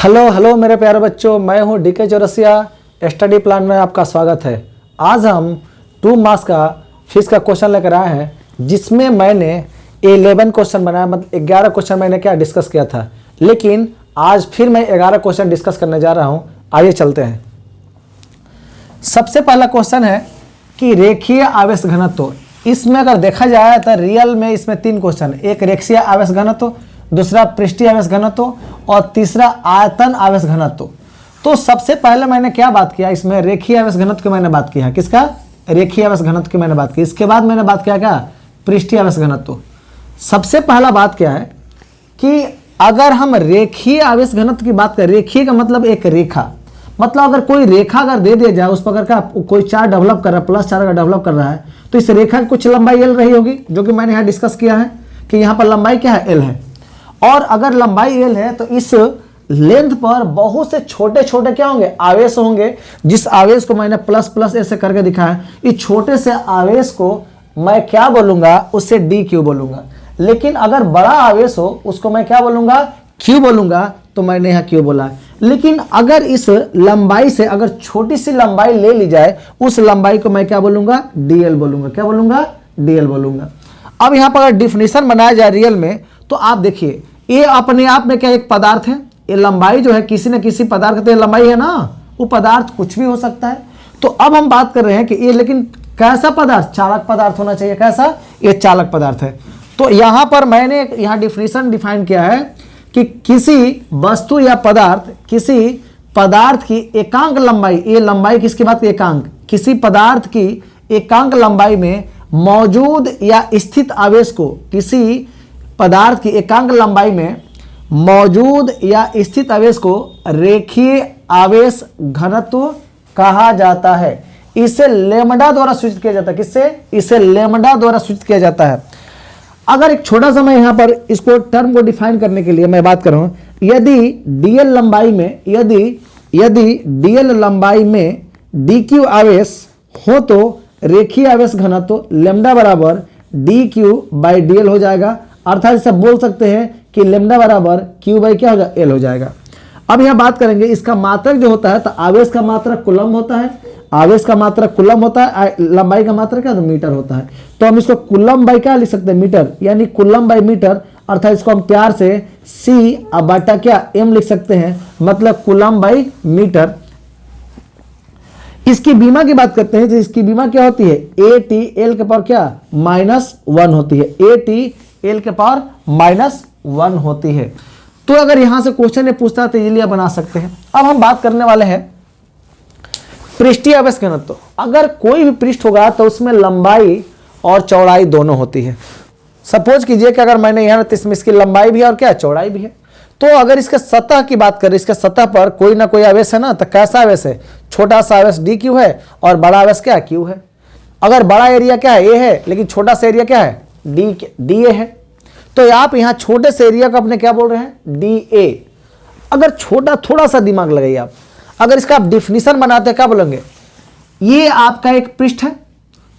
Hello hello मेरे प्यारे बच्चों, मैं हूं डीके चौरसिया। स्टडी प्लान में आपका स्वागत है। आज हम 2 मार्क्स का फिजिक्स का क्वेश्चन लेकर आए हैं, जिसमें मैंने 11 क्वेश्चन बनाया, मतलब 11 क्वेश्चन मैंने क्या डिस्कस किया था, लेकिन आज फिर मैं 11 क्वेश्चन डिस्कस करने जा रहा हूं। आइए चलते हैं। सबसे पहला क्वेश्चन है कि रेखीय आवेश घनत्व। इसमें अगर देखा जाए तो रियल में इसमें 3 क्वेश्चन, एक रेखीय आवेश घनत्व, दूसरा पृष्ठीय आवेश घनत्व और तीसरा आयतन आवेश घनत्व। तो सबसे पहले मैंने क्या बात किया, इसमें रेखीय आवेश घनत्व की मैंने बात की है। किसका? रेखीय आवेश घनत्व की मैंने बात की। इसके बाद मैंने बात किया क्या? पृष्ठीय आवेश घनत्व। सबसे पहला बात क्या है कि अगर हम रेखीय आवेश घनत्व की बात करें, रेखीय का मतलब एक रेखा, मतलब अगर कोई रेखा अगर दे दिया जाए, उस पर अगर कोई चार्ट डेवलप कर रहा है, प्लस चार्ट अगर डेवलप कर रहा है, तो इस रेखा की कुछ लंबाई एल रही होगी, जो कि मैंने यहाँ डिस्कस किया है कि यहाँ पर लंबाई क्या है? एल है। और अगर लंबाई एल है तो इस लेंथ पर बहुत से छोटे छोटे क्या होंगे? आवेश होंगे। जिस आवेश को मैंने प्लस प्लस ऐसे करके दिखाया है, इस छोटे से आवेश को मैं क्या बोलूंगा? उससे डी क्यू बोलूंगा। लेकिन अगर बड़ा आवेश हो उसको मैं क्या बोलूंगा? क्यू बोलूंगा। तो मैंने यहाँ क्यू बोला है। लेकिन अगर इस लंबाई से अगर छोटी सी लंबाई ले ली जाए, उस लंबाई को मैं क्या बोलूंगा? डीएल बोलूंगा। क्या बोलूंगा? डीएल बोलूंगा। अब यहाँ पर अगर डिफिनेशन बनाया जाए रियल में, तो आप देखिए, ये अपने आप में क्या एक पदार्थ है। ये लंबाई जो है किसी न किसी पदार्थ की लंबाई है ना, वो पदार्थ कुछ भी हो सकता है। तो अब हम बात कर रहे हैं कि ये, लेकिन कैसा पदार्थ? चालक पदार्थ होना चाहिए। कैसा? ये चालक पदार्थ है। तो यहां पर मैंने यहां डिफिनेशन डिफाइन किया है कि किसी वस्तु या पदार्थ, किसी पदार्थ की एकांक लंबाई, ये लंबाई किसकी बात की? एकांक। किसी पदार्थ की एकांक लंबाई में मौजूद या स्थित आवेश को, किसी पदार्थ की एकांक लंबाई में मौजूद या स्थित आवेश को रेखीय आवेश घनत्व कहा जाता है। इसे लैम्डा द्वारा सूचित किया जाता है। किससे? इसे लैम्डा द्वारा सूचित किया जाता है। अगर एक छोटा सा मैं यहां पर इसको टर्म को डिफाइन करने के लिए मैं बात कर रहा हूं, यदि डीएल लंबाई में, यदि डीएल लंबाई में डी क्यू आवेश हो, तो रेखीय आवेश घनत्व लैम्डा बराबर डी क्यू बाई डीएल हो जाएगा। अर्थात इसे बोल सकते हैं कि लैम्डा बराबर क्यू बाई क्या होगा? एल हो जाएगा। अब यहां बात करेंगे इसका मात्रक जो होता है, तो आवेश का मात्रक कूलम होता है। आवेश का मात्रक कूलम होता है। लंबाई का मात्रक क्या? तो मीटर होता है। तो हम इसको कूलम बाई क्या लिख सकते हैं? मीटर, यानी कूलम बाई मीटर। अर्थात इसको हम प्यार से सी बटा क्या? एम लिख सकते हैं, मतलब कूलम बाई मीटर। इसकी बीमा की बात करते हैं, तो इसकी बीमा क्या होती है? ए टी एल के पावर क्या? -1 होती है। ए टी एल के पावर -1 होती है। तो अगर यहां से क्वेश्चन ये पूछता है तो इजीली बना सकते हैं। अब हम बात करने वाले हैं पृष्ठीय आवेश घनत्व। अगर कोई भी पृष्ठ होगा तो उसमें लंबाई और चौड़ाई दोनों होती है। सपोज कीजिए कि अगर मैंने यहाँ इसकी लंबाई भी है और क्या? चौड़ाई भी है। तो अगर इसके सतह की बात करें, इसके सतह पर कोई ना कोई आवेश है ना, तो कैसा आवेश है? छोटा सा आवेश डी क्यू है और बड़ा आवेश क्या? क्यू है। अगर बड़ा एरिया क्या है? ए है, लेकिन छोटा सा एरिया क्या है? डी ए है। तो आप यहां छोटे से एरिया को अपने क्या बोल रहे हैं? D A. अगर छोटा, थोड़ा सा दिमाग लगाइए आप, अगर इसका आप डिफिनीशन बनाते क्या बोलेंगे? ये आपका एक पृष्ठ है,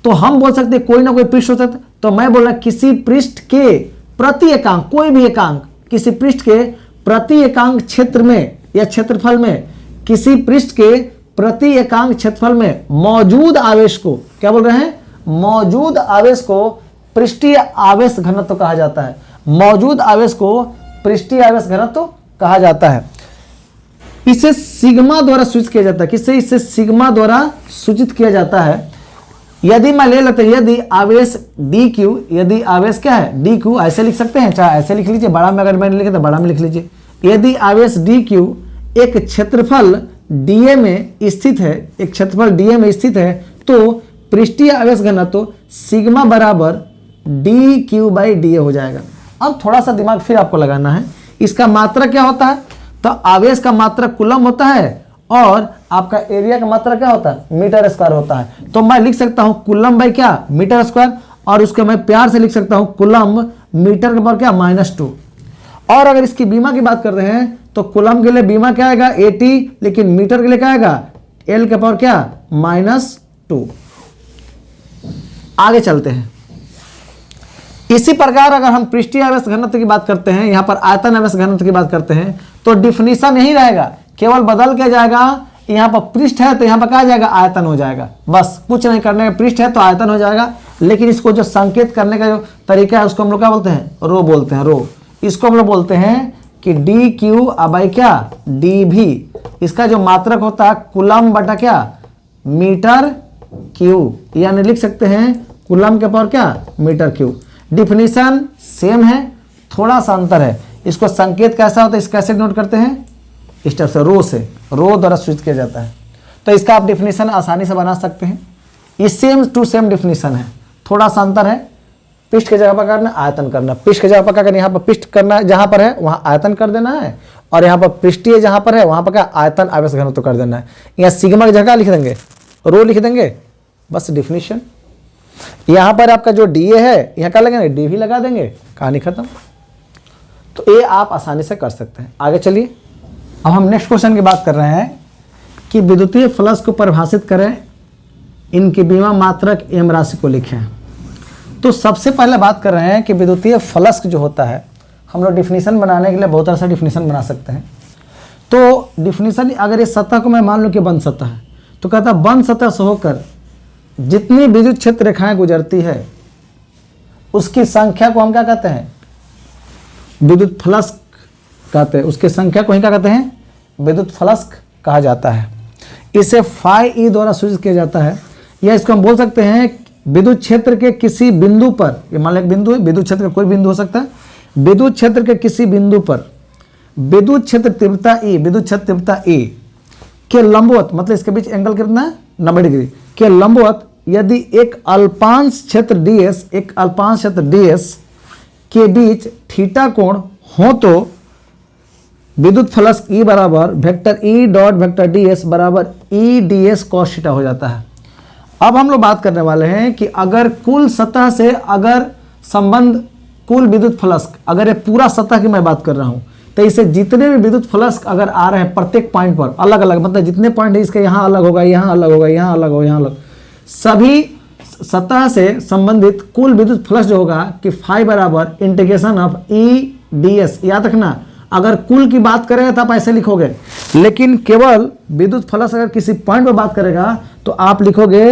तो हम बोल सकते हैं कोई ना कोई पृष्ठ हो सकता है। तो मैं बोल रहा किसी पृष्ठ के प्रति एकांक, कोई भी एकांक, किसी पृष्ठ के प्रति एकांक क्षेत्र में या क्षेत्रफल में, किसी पृष्ठ के प्रति एकांक क्षेत्रफल में मौजूद आवेश को क्या बोल रहे हैं? मौजूद आवेश को पृष्ठीय आवेश घनत्व कहा जाता है। मौजूद आवेश को पृष्ठीय आवेश घनत्व कहा जाता है। इसे सिग्मा द्वारा सूचित किया जाता है। किससे? इसे सिग्मा द्वारा सूचित किया जाता है। यदि मैं ले लेते हैं, यदि आवेश डी क्यू, यदि आवेश क्या है? डी क्यू, ऐसे लिख सकते हैं, चाहे ऐसे लिख लीजिए, बड़ा में अगर मैंने लिखा तो बड़ा में लिख लीजिए। यदि आवेश डी क्यू एक क्षेत्रफल डीए में स्थित है, एक क्षेत्रफल डीए में स्थित है, तो पृष्ठीय आवेश घनत्व सिग्मा बराबर D Q by D A हो जाएगा। अब थोड़ा सा दिमाग फिर आपको लगाना है। इसका मात्रक क्या होता है? तो आवेश का मात्रक कूलम होता है और आपका एरिया का मात्रक क्या होता है? मीटर स्क्वायर होता है। तो मैं लिख सकता हूं कूलम बाई क्या? Metre square. और उसको मैं प्यार से लिख सकता हूं कूलम मीटर के पावर क्या? -2। और अगर इसकी बीमा की बात कर रहे हैं तो कूलम के लिए बीमा क्या आएगा? 80, लेकिन मीटर के लिए क्या आएगा? एल के पावर क्या? -2। आगे चलते हैं। इसी प्रकार अगर हम पृष्ठीय आवेश घनत्व की बात करते हैं, यहाँ पर आयतन आवेश घनत्व की बात करते हैं, तो डिफिनीशन नहीं रहेगा, केवल बदल के जाएगा। यहाँ पर पृष्ठ है तो यहाँ पर क्या आ जाएगा, आयतन हो जाएगा। बस कुछ नहीं करने का, पृष्ठ है तो आयतन हो जाएगा। लेकिन इसको जो संकेत करने का जो तरीका है उसको हम लोग क्या बोलते हैं, रो बोलते हैं, रो। इसको हम लोग बोलते हैं कि डी क्यू बाई क्या, डी भी। इसका जो मात्रक होता है कूलम बटा क्या, मीटर क्यू, यानी लिख सकते हैं कूलम के पावर क्या, मीटर क्यू। डिफिनीशन सेम है, थोड़ा सा अंतर है। इसको संकेत कैसा होता है, इस कैसे नोट करते हैं, इस टाइप से, रो से, रो द्वारा स्विच किया जाता है। तो इसका आप डिफिनीशन आसानी से बना सकते हैं। ये सेम टू सेम डिफिनीशन है, थोड़ा सा अंतर है। पृष्ठ के जगह पर करना, आयतन करना, पृष्ठ के जगह पर क्या करना, यहाँ पर पृष्ठ करना जहाँ पर है वहाँ आयतन कर देना है, और यहाँ पर पृष्ठीय जहाँ पर है वहाँ पर क्या, आयतन आवेश घनत्व कर देना है। यहाँ सिग्मा की जगह लिख देंगे, रो लिख देंगे, बस डिफिनीशन। यहाँ पर आपका जो डी ए है, यहाँ क्या लगेंगे, डी भी लगा देंगे, कहानी खत्म। तो ये आप आसानी से कर सकते हैं। आगे चलिए, अब हम नेक्स्ट क्वेश्चन की बात कर रहे हैं कि विद्युतीय फ्लक्स को परिभाषित करें, इनकी बीमा मात्रक एम राशि को लिखें। तो सबसे पहले बात कर रहे हैं कि विद्युतीय फ्लक्स जो होता है, हम लोग डिफिनीशन बनाने के लिए बहुत सारा डिफिनीशन बना सकते हैं। तो डिफिनीशन, अगर ये सतह को मैं मान लूँ कि बंद सतह है, तो कहता है बंद सतह से होकर जितनी विद्युत क्षेत्र रेखाएं गुजरती है उसकी संख्या को हम क्या कहते हैं, विद्युत फ्लक्स कहते हैं। उसकी संख्या को ही क्या कहते हैं, विद्युत फ्लक्स कहा जाता है। इसे फाई ई द्वारा सूचित किया जाता है, या इसको हम बोल सकते हैं विद्युत क्षेत्र के किसी बिंदु पर, ये मान लो एक बिंदु है, विद्युत क्षेत्र का कोई बिंदु हो सकता है, विद्युत क्षेत्र के किसी बिंदु पर विद्युत क्षेत्र तीव्रता ई, विद्युत क्षेत्र तीव्रता ई के लंबवत, मतलब इसके बीच एंगल कितना है, 90 डिग्री के लंबवत, यदि एक अल्पांश क्षेत्र ds, एक अल्पांश क्षेत्र ds के बीच थीटा कोण हो तो विद्युत फ्लक्स E बराबर vector E dot vector ds बराबर E ds cos थीटा हो जाता है। अब हम लोग बात करने वाले हैं कि अगर कुल सतह से अगर संबंध, कुल विद्युत फ्लक्स, अगर ये पूरा सतह की मैं बात कर रहा हूं, तो इसे जितने भी विद्युत फ्लक्स अगर आ रहे हैं प्रत्येक पॉइंट पर अलग अलग, मतलब जितने पॉइंट है इसके यहाँ अलग होगा, यहाँ अलग होगा, यहाँ अलग होगा, यहाँ अलग, सभी सतह से संबंधित कुल विद्युत फ्लक्स जो होगा कि फाई बराबर integration of E D S. याद रखना, अगर कुल की बात करेंगे तो आप ऐसे लिखोगे, लेकिन केवल विद्युत फ्लक्स अगर किसी पॉइंट पर बात करेगा तो आप लिखोगे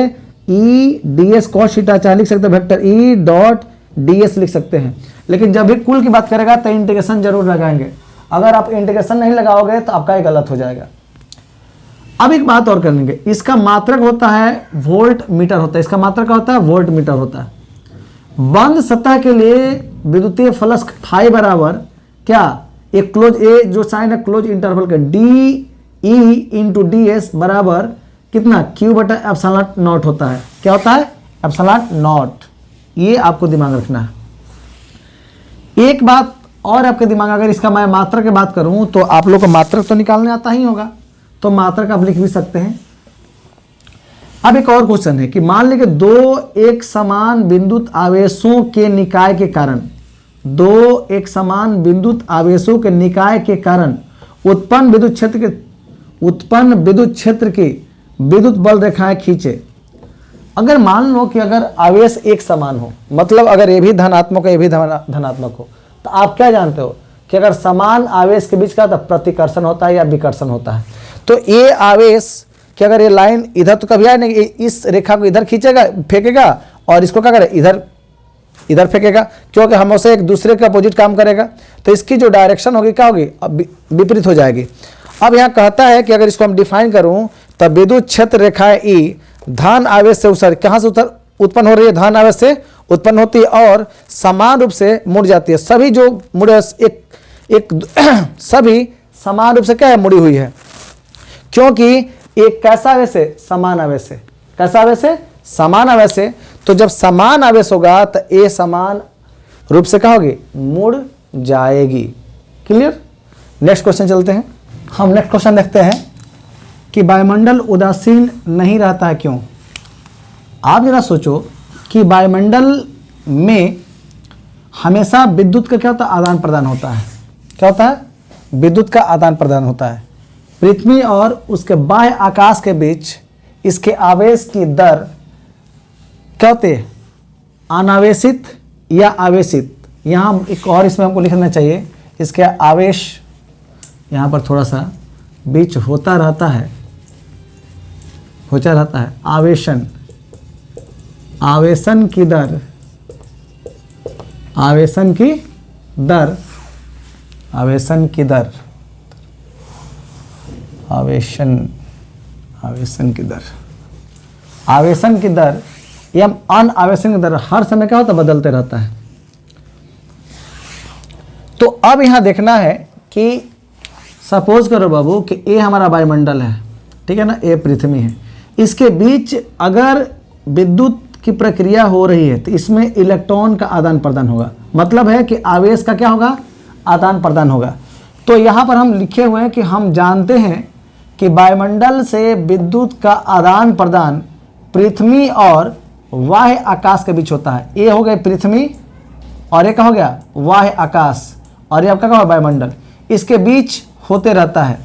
E D S cos theta, चाहे लिख सकते हैं vector E dot D S लिख सकते हैं। लेकिन जब भी कुल की बात करेगा तो इंटीग्रेशन जरूर लगाएंगे। अगर आप इंटीग्रेशन नहीं लगाओगे तो आपका ये गलत हो जाएगा। अब एक बात और कर लेंगे, इसका मात्रक होता है वोल्ट मीटर होता है, इसका मात्रक क्या होता है, वोल्ट मीटर होता है। बंद सतह के लिए विद्युतीय फ्लक्स फाई बराबर क्या, एक क्लोज, ए जो साइन है क्लोज इंटरवल का, D E into D S बराबर कितना, क्यू बटा एप्सिलॉन नॉट होता है। क्या होता है, एप्सिलॉन नॉट। ये आपको दिमाग रखना है। एक बात और आपके दिमाग, अगर इसका मैं मात्रक की बात करूं तो आप लोग को मात्रक तो निकालने आता ही होगा, तो मात्रक आप लिख भी सकते हैं। अब एक और क्वेश्चन है कि मान लीजिए दो एक समान विद्युत आवेशों के निकाय के कारण, दो एक समान विद्युत आवेशों के निकाय के कारण उत्पन्न विद्युत क्षेत्र की विद्युत बल रेखाएं खींचे। अगर मान लो कि अगर आवेश एक समान हो, मतलब अगर ये भी धनात्मक है, ये भी धनात्मक हो, तो आप क्या जानते हो कि अगर समान आवेश के बीच का तो प्रतिकर्षण होता है या विकर्षण होता है। तो ये आवेश कि अगर ये लाइन इधर तो कभी आए नहीं, इस रेखा को इधर खींचेगा, फेंकेगा, और इसको क्या करेगा, इधर फेंकेगा, क्योंकि हम उसे एक दूसरे के अपोजिट काम करेगा, तो इसकी जो डायरेक्शन होगी क्या होगी, अब विपरीत हो जाएगी। अब यहाँ कहता है कि अगर इसको हम डिफाइन करूं तो विद्युत क्षेत्र रेखाएं ई धन आवेश से कहाँ से उत्पन्न हो रही है, धन आवेश से उत्पन्न होती है और समान रूप से मुड़ जाती है। सभी जो मुड़े सभी समान रूप से क्या है, मुड़ी हुई है, क्योंकि एक कैसा आवेश है, समान आवेश है। कैसा आवेश है, समान आवेश है। तो जब समान आवेश होगा तो ए समान रूप से क्या होगी, मुड़ जाएगी। क्लियर। नेक्स्ट क्वेश्चन चलते हैं। हम नेक्स्ट क्वेश्चन देखते हैं कि वायुमंडल उदासीन नहीं रहता है, क्यों। आप जरा सोचो कि वायुमंडल में हमेशा विद्युत का क्या होता है, आदान प्रदान होता है। क्या होता है, विद्युत का आदान प्रदान होता है। पृथ्वी और उसके बाह्य आकाश के बीच इसके आवेश की दर क्या होती है, अनावेशित या आवेशित, यहाँ एक और इसमें हमको लिखना चाहिए, इसके आवेश यहाँ पर थोड़ा सा बीच होता रहता है, आवेशन, आवेशन की दर, आवेशन की दर, आवेशन की दर, आवेशन की दर, आवेशन की दर या अनावेशन की दर हर समय क्या होता है, बदलते रहता है। तो अब यहाँ देखना है कि सपोज करो बाबू कि ए हमारा वायुमंडल है, ठीक है ना, ए पृथ्वी है, इसके बीच अगर विद्युत की प्रक्रिया हो रही है तो इसमें इलेक्ट्रॉन का आदान प्रदान होगा, मतलब है कि आवेश का क्या होगा, आदान प्रदान होगा। तो यहाँ पर हम लिखे हुए हैं कि हम जानते हैं कि वायुमंडल से विद्युत का आदान प्रदान पृथ्वी और बाह्य आकाश के बीच होता है। ये हो गए पृथ्वी और ये क्या हो गया, बाह्य आकाश, और ये आपका क्या होगा, वायुमंडल, इसके बीच होते रहता है।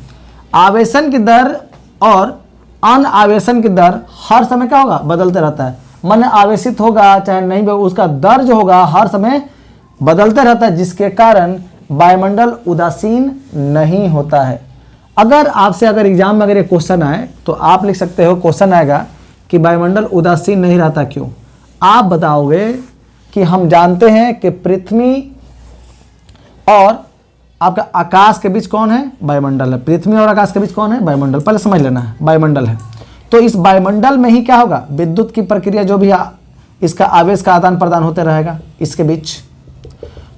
आवेशन की दर और अनावेशन की दर हर समय क्या होगा, बदलते रहता है। मन आवेशित होगा चाहे नहीं, उसका दर जो होगा हर समय बदलते रहता है, जिसके कारण वायुमंडल उदासीन नहीं होता है। अगर आपसे अगर एग्जाम में अगर ये क्वेश्चन आए तो आप लिख सकते हो, क्वेश्चन आएगा कि वायुमंडल उदासीन नहीं रहता क्यों, आप बताओगे कि हम जानते हैं कि पृथ्वी और आपका आकाश के बीच कौन है, वायुमंडल है। पृथ्वी और आकाश के बीच कौन है, वायुमंडल, पहले समझ लेना है, वायुमंडल है। तो इस वायुमंडल में ही क्या होगा, विद्युत की प्रक्रिया जो भी इसका आवेश का आदान प्रदान होते रहेगा इसके बीच।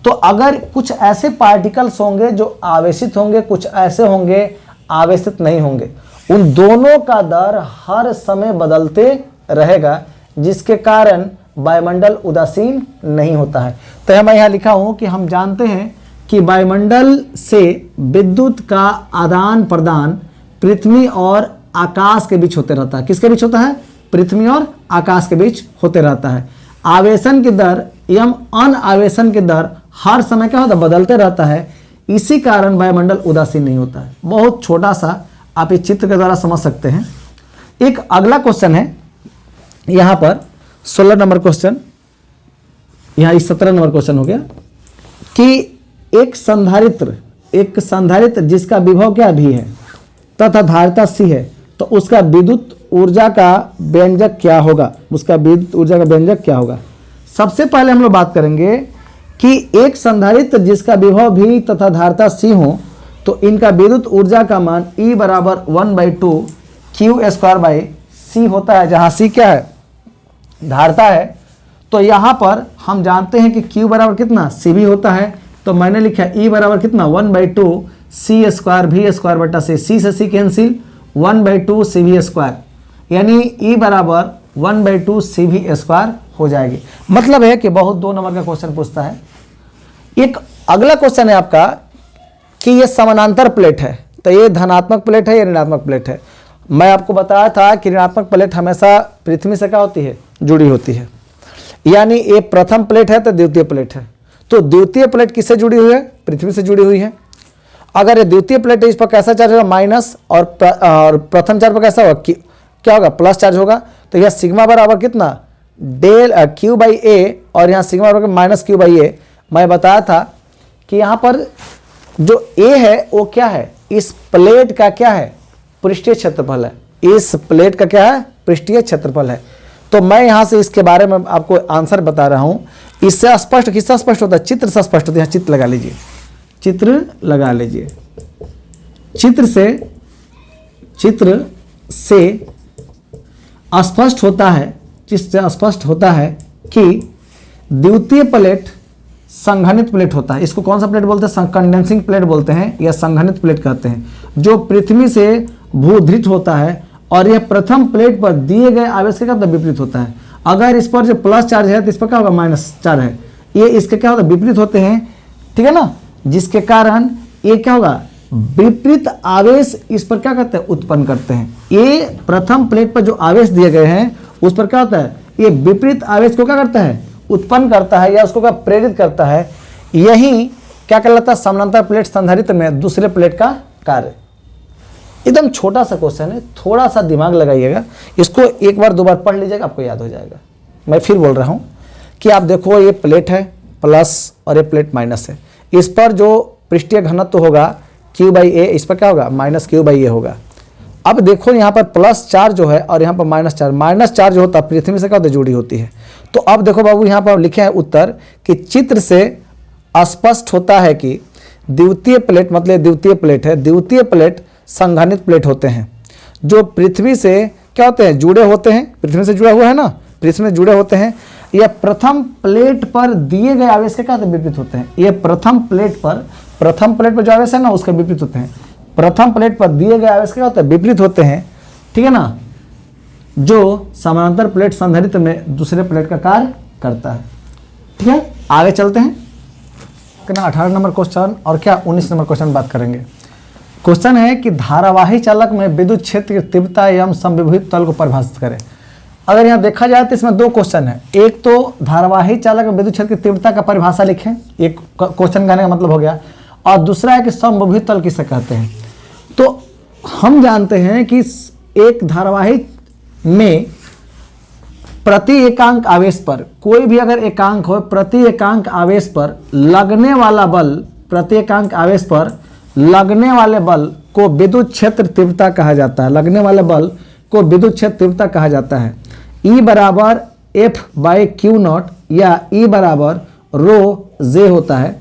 तो अगर कुछ ऐसे पार्टिकल्स होंगे जो आवेशित होंगे, कुछ ऐसे होंगे आवेशित नहीं होंगे, उन दोनों का दर हर समय बदलते रहेगा, जिसके कारण वायुमंडल उदासीन नहीं होता है। तो मैं यहाँ लिखा हूँ कि हम जानते हैं कि वायुमंडल से विद्युत का आदान प्रदान पृथ्वी और आकाश के बीच होते रहता है। किसके बीच होता है, पृथ्वी और आकाश के बीच होते रहता है। आवेशन की दर एवं अनावेशन की दर हर समय क्या होता है, बदलते रहता है, इसी कारण वायुमंडल उदासीन नहीं होता है। बहुत छोटा सा आप इस चित्र के द्वारा समझ सकते हैं। एक अगला क्वेश्चन है यहाँ पर 16 नंबर क्वेश्चन, यहाँ 17 नंबर क्वेश्चन हो गया कि एक संधारित्र जिसका विभव क्या भी है तथा धारिता सी है, तो उसका विद्युत ऊर्जा का व्यंजक क्या होगा, उसका विद्युत ऊर्जा का व्यंजक क्या होगा। सबसे पहले हम लोग बात करेंगे कि एक संधारित्र जिसका विभव भी तथा धारिता सी हो, तो इनका विद्युत ऊर्जा का मान E बराबर 1/2 Q² होता है, जहाँ C क्या है, धारिता है। तो यहाँ पर हम जानते हैं कि Q बराबर कितना, CV होता है, तो मैंने लिखा E बराबर कितना 1/2 C² V² बटा C से C कैंसिल 1/2 CV², यानी E बराबर 1/2 CV² हो जाएगी। मतलब है कि बहुत 2 नंबर का क्वेश्चन पूछता है। एक अगला क्वेश्चन है आपका कि ये समानांतर प्लेट है, तो ये धनात्मक प्लेट है या ऋणात्मक प्लेट है। मैं आपको बताया था कि ऋणात्मक प्लेट हमेशा पृथ्वी से क्या होती है, जुड़ी होती है, यानी ये प्रथम प्लेट है तो द्वितीय प्लेट है। तो द्वितीय प्लेट किससे जुड़ी हुई है, पृथ्वी से जुड़ी हुई है। अगर ये द्वितीय प्लेट है, इस पर कैसा चार्ज होगा, माइनस, और प्रथम चार्ज पर कैसा होगा, क्या होगा, प्लस चार्ज होगा। तो यह सिग्मा बराबर कितना, डेल Q/A, और यहाँ सिग्मा बराबर माइनस Q/A। मैं बताया था कि यहाँ पर जो A है वो क्या है, इस प्लेट का क्या है, पृष्ठीय क्षेत्रफल है। इस प्लेट का क्या है, पृष्ठीय क्षेत्रफल है। तो मैं यहाँ से इसके बारे में आपको आंसर बता रहा हूँ। इससे स्पष्ट, किससे स्पष्ट होता है, चित्र से स्पष्ट होता है। चित्र लगा लीजिए, चित्र लगा लीजिए। चित्र से स्पष्ट होता है, जिससे स्पष्ट होता है कि द्वितीय प्लेट संघनित प्लेट होता है। इसको कौन सा प्लेट बोलते हैं, कंडेंसिंग प्लेट बोलते हैं या संघनित प्लेट कहते हैं, जो पृथ्वी से भूधृत होता है, और यह प्रथम प्लेट पर दिए गए आवेश के मतलब विपरीत होता है। अगर इस पर जो प्लस चार्ज है तो इस पर क्या होगा, माइनस चार्ज है, ये इसके क्या होता है, विपरीत होते हैं, ठीक है ना, जिसके कारण ये क्या होगा, विपरीत आवेश इस पर क्या करते हैं, उत्पन्न करते हैं। ये प्रथम प्लेट पर जो आवेश दिए गए हैं उस पर क्या होता है, ये विपरीत आवेश को क्या करता है, उत्पन्न करता है, या उसको क्या प्रेरित करता है। यही क्या कहलाता है, समानांतर प्लेट संधारित्र में दूसरे प्लेट का कार्य। एकदम छोटा सा क्वेश्चन है, थोड़ा सा दिमाग लगाइएगा, इसको एक बार 2 बार पढ़ लीजिएगा, आपको याद हो जाएगा। मैं फिर बोल रहा हूँ कि आप देखो ये प्लेट है, प्लस और ये प्लेट माइनस है। इस पर जो पृष्ठीय घनत्व होगा Q/A, इस पर क्या होगा माइनस Q/A होगा। अब देखो यहाँ पर प्लस चार्ज जो है और यहाँ पर माइनस चार्ज जो होता है पृथ्वी से क्या होता है जुड़ी होती है। तो अब देखो बाबू यहाँ पर लिखे हैं उत्तर कि चित्र से स्पष्ट होता है कि द्वितीय प्लेट मतलब द्वितीय प्लेट है, द्वितीय प्लेट संघनित प्लेट होते हैं जो पृथ्वी से क्या होते हैं जुड़े होते हैं, पृथ्वी से जुड़ा हुआ है ना, पृथ्वी में जुड़े होते हैं। यह प्रथम प्लेट पर दिए गए आवेश के क्या विपरीत होते हैं। ये प्रथम प्लेट पर जो आवेश है ना उसके विपरीत होते हैं। प्रथम प्लेट पर दिए गए आवेश क्या होते हैं विपरीत होते हैं, ठीक है ना, जो समानांतर प्लेट संधारित्र में दूसरे प्लेट का कार्य करता है। ठीक है, आगे चलते हैं। 18 नंबर क्वेश्चन और क्या 19 नंबर क्वेश्चन बात करेंगे। क्वेश्चन है कि धारावाही चालक में विद्युत क्षेत्र की तीव्रता एवं समविभुत तल को परिभाषित करें। अगर यहाँ देखा जाए तो इसमें दो क्वेश्चन है। एक तो धारावाही चालक में विद्युत क्षेत्र की तीव्रता का परिभाषा लिखें, एक क्वेश्चन कहने का मतलब हो गया, और दूसरा है कि समविभुत तल किसे कहते हैं। तो हम जानते हैं कि एक धारावाही में प्रति एकांक आवेश पर कोई भी अगर एकांक हो, प्रति एकांक आवेश पर लगने वाला बल, प्रति एकांक आवेश पर लगने वाले बल को विद्युत क्षेत्र तीव्रता कहा जाता है। लगने वाले बल को विद्युत क्षेत्र तीव्रता कहा जाता है। E बराबर F/Q0 या E बराबर ρ होता है।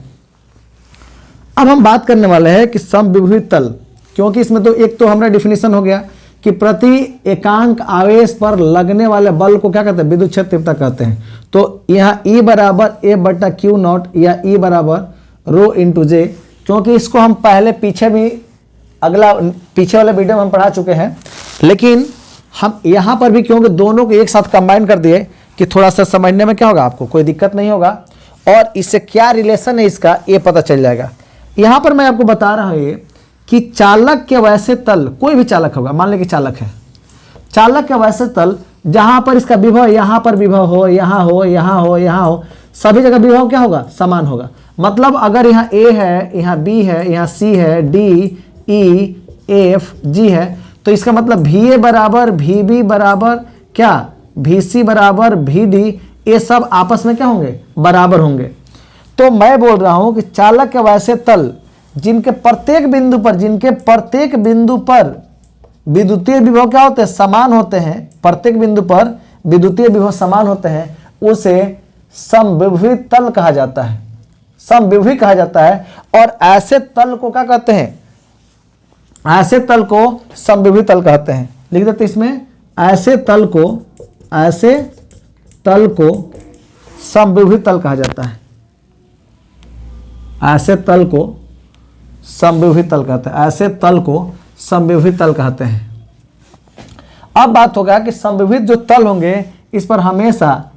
अब हम बात करने वाले हैं कि समविभुत तल, क्योंकि इसमें तो एक तो हमारा डिफिनीशन हो गया कि प्रति एकांक आवेश पर लगने वाले बल को क्या कहते हैं विद्युत क्षेत्र तीव्रता कहते हैं। तो यहाँ E बराबर F/Q0 या E बराबर ρ/J, क्योंकि इसको हम पहले पीछे वाले वीडियो में हम पढ़ा चुके हैं, लेकिन हम यहाँ पर भी क्योंकि दोनों को एक साथ कंबाइन कर दिए कि थोड़ा सा समझने में क्या होगा, आपको कोई दिक्कत नहीं होगा और इससे क्या रिलेशन है इसका ये पता चल जाएगा। यहाँ पर मैं आपको बता रहा हूँ ये कि चालक के वैसे तल, कोई भी चालक होगा, मान लें कि चालक है, चालक के वैसे तल जहाँ पर इसका विभव यहाँ पर विभव हो, यहाँ हो, यहाँ हो, यहाँ हो, सभी जगह विभव क्या होगा समान होगा। मतलब अगर यहाँ A है, यहाँ B है, यहाँ C है, D, E, F, G है, तो इसका मतलब VA बराबर VB बराबर क्या VC बराबर VD, ये सब आपस में क्या होंगे बराबर होंगे। तो मैं बोल रहा हूं कि चालक के वैसे तल जिनके प्रत्येक बिंदु पर विद्युतीय विभव क्या होते हैं समान होते हैं, प्रत्येक बिंदु पर विद्युतीय विभव समान होते हैं, उसे समविभुत तल कहा जाता है, समविभुत कहा जाता है। और ऐसे तल को क्या कहते हैं, ऐसे तल को समविभुत तल कहते हैं। लिख देते इसमें, ऐसे तल को समविभुत तल कहा जाता है, ऐसे तल को समविभुत तल कहते हैं, ऐसे तल को समविभुत तल कहते हैं। अब बात होगा कि समविभुत जो तल होंगे इस पर हमेशा,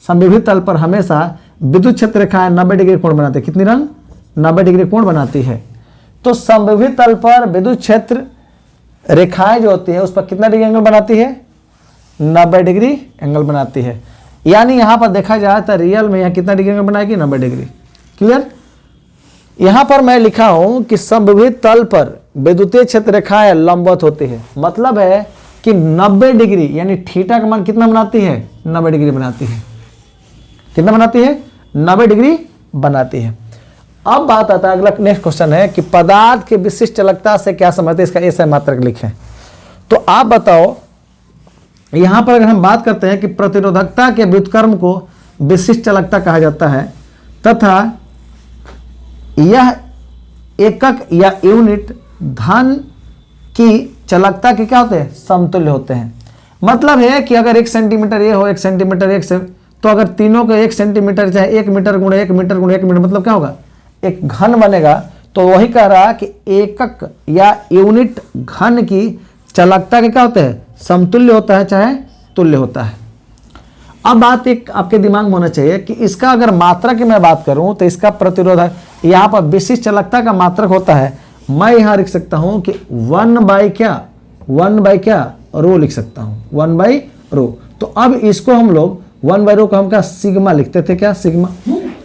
समविभुत तल पर हमेशा विद्युत क्षेत्र रेखाएं 90 डिग्री कोण बनाती है। कितनी रंग 90 डिग्री कोण बनाती है। तो समविभुत तल पर विद्युत क्षेत्र रेखाएं जो होती है उस पर कितना डिग्री एंगल बनाती है 90 डिग्री एंगल बनाती है। यानी यहां पर देखा जाए तो रियल में यह कितना डिग्री एंगल बनाएगी 90 डिग्री। क्लियर। यहां पर मैं लिखा हूं कि समविभुत तल पर विद्युतीय क्षेत्र रेखाएं लंबवत होती है, मतलब है कि 90 डिग्री यानी थीटा का मान कितना बनाती है 90 डिग्री बनाती है। कितना बनाती है 90 डिग्री बनाती है। अब बात आता है, अगला नेक्स्ट क्वेश्चन है कि पदार्थ की विशिष्ट चालकता से क्या समझते हैं, इसका ऐसा मात्रक लिखें। तो आप बताओ, यहां पर अगर हम बात करते हैं कि प्रतिरोधकता के व्युत्क्रम को विशिष्ट चालकता कहा जाता है तथा यह एकक या यूनिट धन की चालकता के क्या होते हैं समतुल्य होते हैं। मतलब है कि अगर 1 सेंटीमीटर ये हो 1 सेंटीमीटर 1 से, तो अगर तीनों को 1 सेंटीमीटर चाहे 1 मीटर गुणे 1 मीटर गुणे 1 मीटर मतलब क्या होगा एक घन बनेगा। तो वही कह रहा कि एकक या यूनिट घन की चालकता के क्या होते हैं समतुल्य होता है चाहे तुल्य होता है। अब बात एक आपके दिमाग में होना चाहिए कि इसका अगर मात्रक की मैं बात करूं तो इसका प्रतिरोधक यहाँ पर विशिष्ट चालकता का मात्रक होता है, मैं यहाँ लिख सकता हूं कि 1 बाई क्या रो लिख सकता हूं 1 बाई रो। तो अब इसको हम लोग 1 बाई रो को हम क्या सिग्मा लिखते थे, क्या सिग्मा।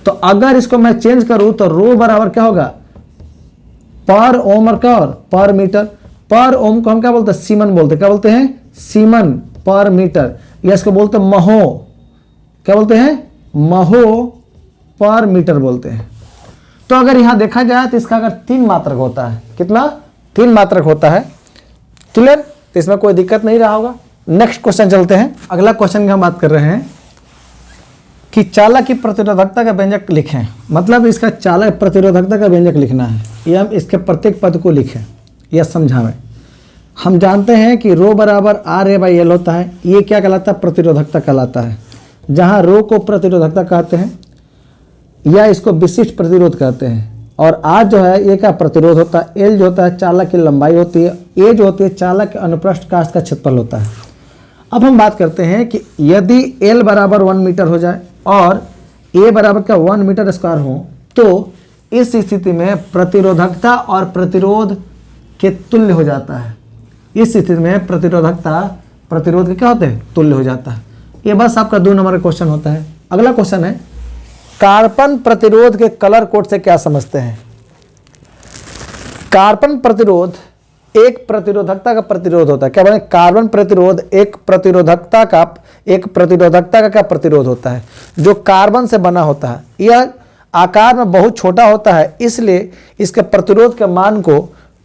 तो अगर इसको मैं चेंज करूं तो रो बराबर क्या होगा पर ओम और क्या और पर मीटर। पर ओम को हम क्या बोलते हैं सीमन बोलते हैं, क्या बोलते हैं सीमन पर मीटर, या इसको बोलते हैं महो, क्या बोलते हैं महो पर मीटर बोलते हैं। तो अगर यहाँ देखा जाए तो इसका अगर 3 मात्रक होता है, कितना 3 मात्रक होता है, क्लियर, तो इसमें कोई दिक्कत नहीं रहा होगा। नेक्स्ट क्वेश्चन चलते हैं। अगला क्वेश्चन की हम बात कर रहे हैं कि चालक की प्रतिरोधकता का व्यंजक लिखें, मतलब इसका चालक प्रतिरोधकता का व्यंजक लिखना है, या हम इसके प्रत्येक पद को लिखें या समझावें। हम जानते हैं कि रो बराबर RA/L होता है, ये क्या कहलाता है, प्रतिरोधकता कहलाता है। जहाँ रो को प्रतिरोधकता कहते हैं या इसको विशिष्ट प्रतिरोध कहते हैं, और R जो है ये क्या प्रतिरोध होता है, L जो होता है चालक की लंबाई होती है, A जो होती है चालक के अनुप्रस्थ काष्ठ का क्षेत्रफल होता है। अब हम बात करते हैं कि यदि L बराबर 1 मीटर हो जाए और A बराबर का 1 मीटर स्क्वायर हो, तो इस स्थिति में प्रतिरोधकता और प्रतिरोध के तुल्य हो जाता है। इस स्थिति में प्रतिरोधकता प्रतिरोध के क्या होते हैं, तुल्य हो जाता है। ये बस आपका 2 नंबर का क्वेश्चन होता है। अगला क्वेश्चन है, कार्बन प्रतिरोध के कलर कोड से क्या समझते हैं। कार्बन प्रतिरोध एक प्रतिरोधकता का प्रतिरोध होता है। क्या बोले, कार्बन प्रतिरोध एक प्रतिरोधकता का क्या प्रतिरोध होता है, जो कार्बन से बना होता है। यह आकार में बहुत छोटा होता है, इसलिए इसके प्रतिरोध के मान को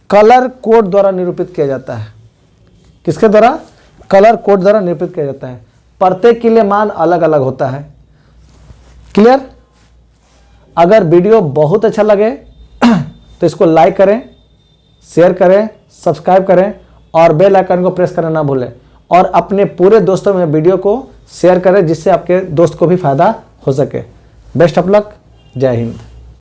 कलर कोड द्वारा निरूपित किया जाता है। किसके द्वारा, कलर कोड द्वारा निरूपित किया जाता है। प्रत्येक के लिए मान अलग अलग होता है। क्लियर। अगर वीडियो बहुत अच्छा लगे तो इसको लाइक करें, शेयर करें, सब्सक्राइब करें और बेल आइकन को प्रेस करना ना भूलें, और अपने पूरे दोस्तों में वीडियो को शेयर करें जिससे आपके दोस्त को भी फायदा हो सके। Best of luck. जय हिंद।